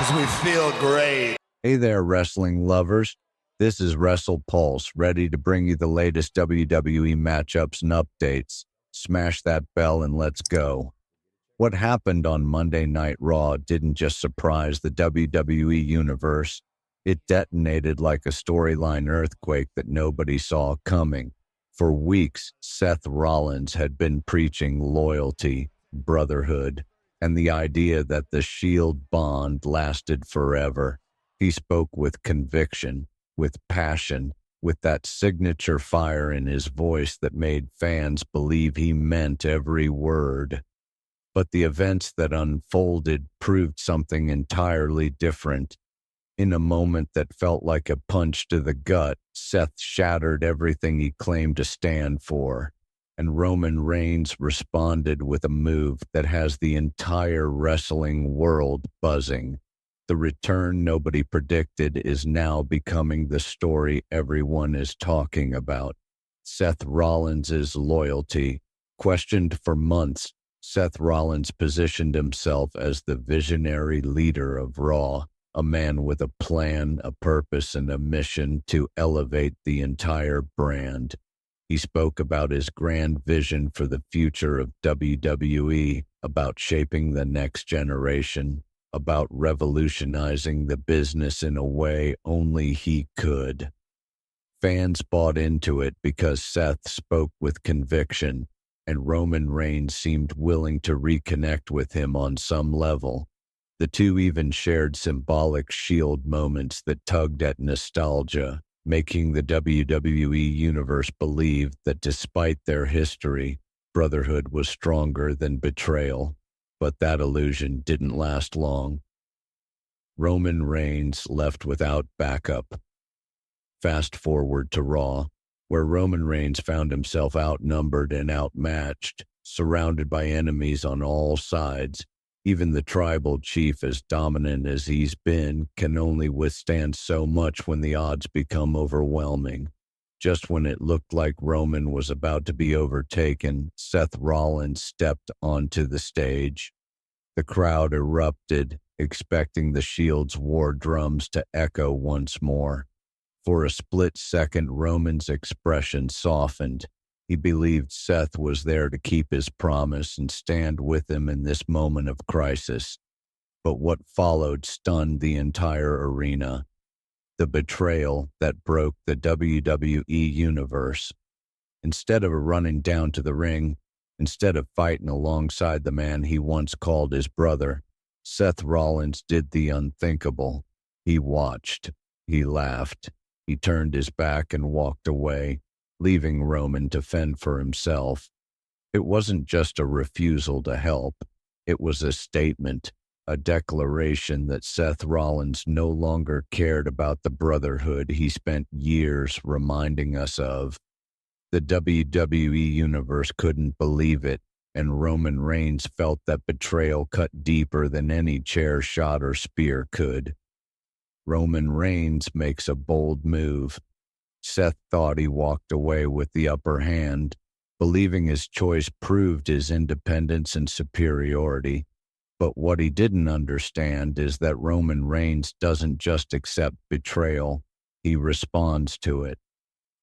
because we feel great. Hey there, wrestling lovers. This is Wrestle Pulse, ready to bring you the latest WWE matchups and updates. Smash that bell and let's go. What happened on Monday Night Raw didn't just surprise the WWE universe. It detonated like a storyline earthquake that nobody saw coming. For weeks, Seth Rollins had been preaching loyalty, brotherhood, and the idea that the Shield bond lasted forever. He spoke with conviction, with passion, with that signature fire in his voice that made fans believe he meant every word. But the events that unfolded proved something entirely different. In a moment that felt like a punch to the gut, Seth shattered everything he claimed to stand for, and Roman Reigns responded with a move that has the entire wrestling world buzzing. The return nobody predicted is now becoming the story everyone is talking about. Seth Rollins' loyalty. Questioned for months, Seth Rollins positioned himself as the visionary leader of Raw, a man with a plan, a purpose, and a mission to elevate the entire brand. He spoke about his grand vision for the future of WWE, about shaping the next generation, about revolutionizing the business in a way only he could. Fans bought into it because Seth spoke with conviction, and Roman Reigns seemed willing to reconnect with him on some level. The two even shared symbolic Shield moments that tugged at nostalgia, making the WWE Universe believe that despite their history, brotherhood was stronger than betrayal. But that illusion didn't last long. Roman Reigns left without backup. Fast forward to Raw, where Roman Reigns found himself outnumbered and outmatched, surrounded by enemies on all sides. Even the tribal chief, as dominant as he's been, can only withstand so much when the odds become overwhelming. Just when it looked like Roman was about to be overtaken, Seth Rollins stepped onto the stage. The crowd erupted, expecting the Shield's war drums to echo once more. For a split second, Roman's expression softened. He believed Seth was there to keep his promise and stand with him in this moment of crisis. But what followed stunned the entire arena. The betrayal that broke the WWE universe. Instead of running down to the ring, instead of fighting alongside the man he once called his brother, Seth Rollins did the unthinkable. He watched. He laughed. He turned his back and walked away, leaving Roman to fend for himself. It wasn't just a refusal to help. It was a statement, a declaration that Seth Rollins no longer cared about the brotherhood he spent years reminding us of. The WWE Universe couldn't believe it, and Roman Reigns felt that betrayal cut deeper than any chair shot or spear could. Roman Reigns makes a bold move. Seth thought he walked away with the upper hand, believing his choice proved his independence and superiority. But what he didn't understand is that Roman Reigns doesn't just accept betrayal, he responds to it.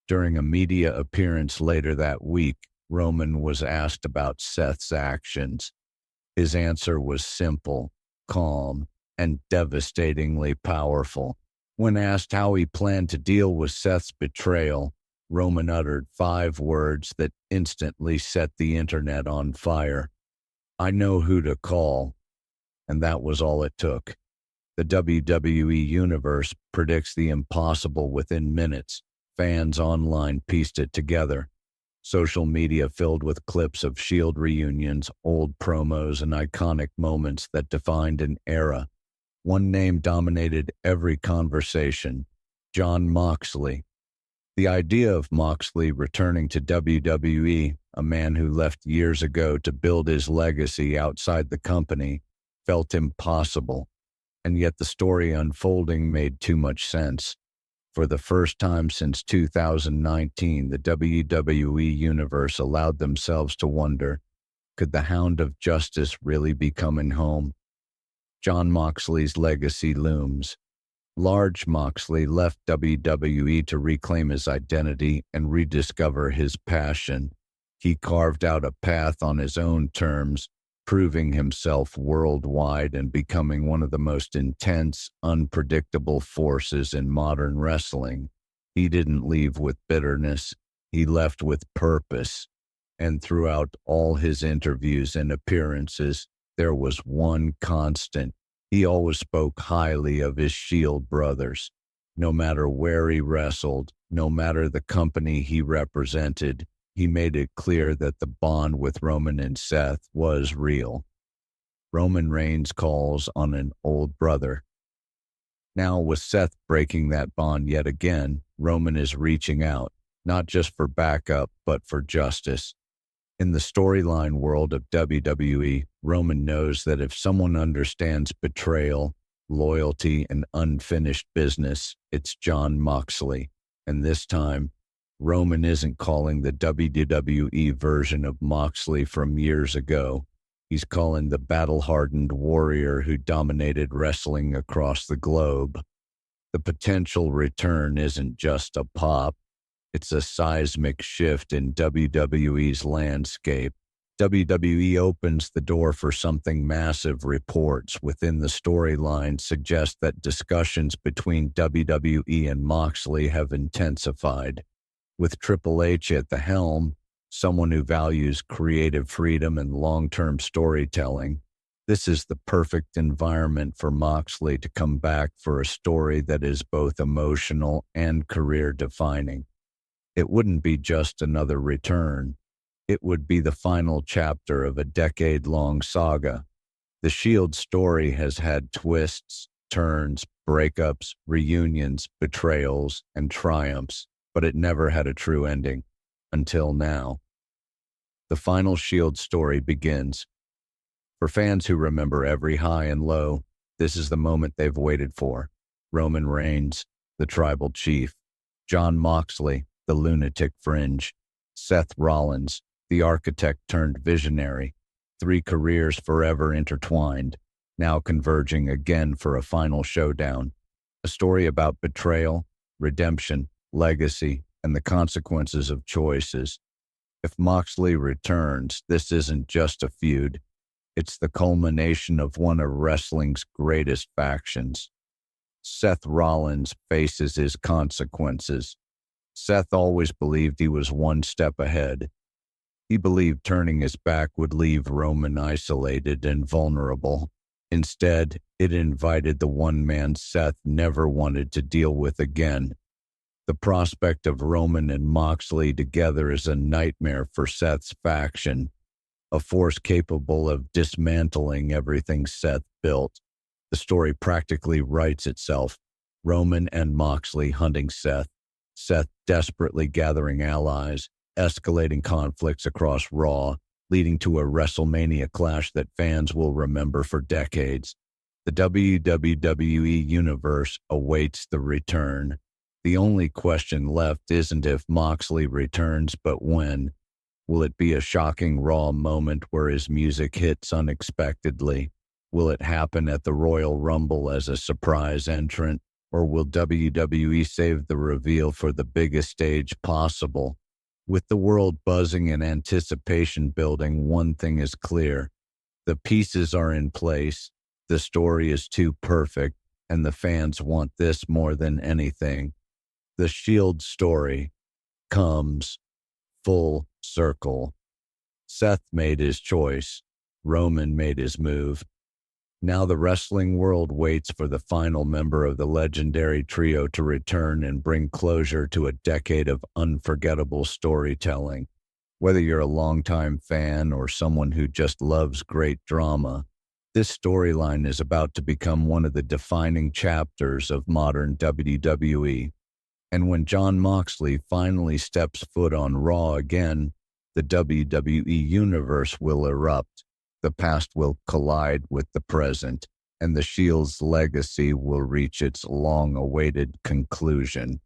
During a media appearance later that week, Roman was asked about Seth's actions. His answer was simple, calm, and devastatingly powerful. When asked how he planned to deal with Seth's betrayal, Roman uttered 5 words that instantly set the internet on fire. "I know who to call." And that was all it took. The WWE Universe predicts the impossible within minutes. Fans online pieced it together. Social media filled with clips of Shield reunions, old promos, and iconic moments that defined an era. One name dominated every conversation: Jon Moxley. The idea of Moxley returning to WWE, a man who left years ago to build his legacy outside the company, felt impossible, and yet the story unfolding made too much sense. For the first time since 2019, the WWE Universe allowed themselves to wonder, could the Hound of Justice really be coming home? Jon Moxley's legacy looms. Large Moxley left WWE to reclaim his identity and rediscover his passion. He carved out a path on his own terms, proving himself worldwide and becoming one of the most intense, unpredictable forces in modern wrestling. He didn't leave with bitterness, he left with purpose. And throughout all his interviews and appearances, there was one constant. He always spoke highly of his Shield brothers. No matter where he wrestled, no matter the company he represented, he made it clear that the bond with Roman and Seth was real. Roman Reigns calls on an old brother. Now, with Seth breaking that bond yet again, Roman is reaching out, not just for backup, but for justice. In the storyline world of WWE, Roman knows that if someone understands betrayal, loyalty, and unfinished business, it's Jon Moxley. And this time, Roman isn't calling the WWE version of Moxley from years ago. He's calling the battle-hardened warrior who dominated wrestling across the globe. The potential return isn't just a pop. It's a seismic shift in WWE's landscape. WWE opens the door for something massive. Reports within the storyline suggest that discussions between WWE and Moxley have intensified. With Triple H at the helm, someone who values creative freedom and long-term storytelling, this is the perfect environment for Moxley to come back for a story that is both emotional and career-defining. It wouldn't be just another return. It would be the final chapter of a decade-long saga. The Shield story has had twists, turns, breakups, reunions, betrayals, and triumphs, but it never had a true ending. Until now. The final Shield story begins. For fans who remember every high and low, this is the moment they've waited for. Roman Reigns, the tribal chief. Jon Moxley, the lunatic fringe. Seth Rollins, the architect turned visionary. 3 careers forever intertwined, now converging again for a final showdown. A story about betrayal, redemption, legacy, and the consequences of choices. If Moxley returns, this isn't just a feud. It's the culmination of one of wrestling's greatest factions. Seth Rollins faces his consequences. Seth always believed he was one step ahead. He believed turning his back would leave Roman isolated and vulnerable. Instead, it invited the one man Seth never wanted to deal with again. The prospect of Roman and Moxley together is a nightmare for Seth's faction, a force capable of dismantling everything Seth built. The story practically writes itself. Roman and Moxley hunting Seth. Seth desperately gathering allies, escalating conflicts across Raw, leading to a WrestleMania clash that fans will remember for decades. The WWE Universe awaits the return. The only question left isn't if Moxley returns, but when. Will it be a shocking Raw moment where his music hits unexpectedly? Will it happen at the Royal Rumble as a surprise entrant? Or will WWE save the reveal for the biggest stage possible? With the world buzzing and anticipation building, one thing is clear. The pieces are in place, the story is too perfect, and the fans want this more than anything. The Shield story comes full circle. Seth made his choice. Roman made his move. Now the wrestling world waits for the final member of the legendary trio to return and bring closure to a decade of unforgettable storytelling. Whether you're a longtime fan or someone who just loves great drama, this storyline is about to become one of the defining chapters of modern WWE. And when Jon Moxley finally steps foot on Raw again, the WWE Universe will erupt. The past will collide with the present, and the Shield's legacy will reach its long-awaited conclusion.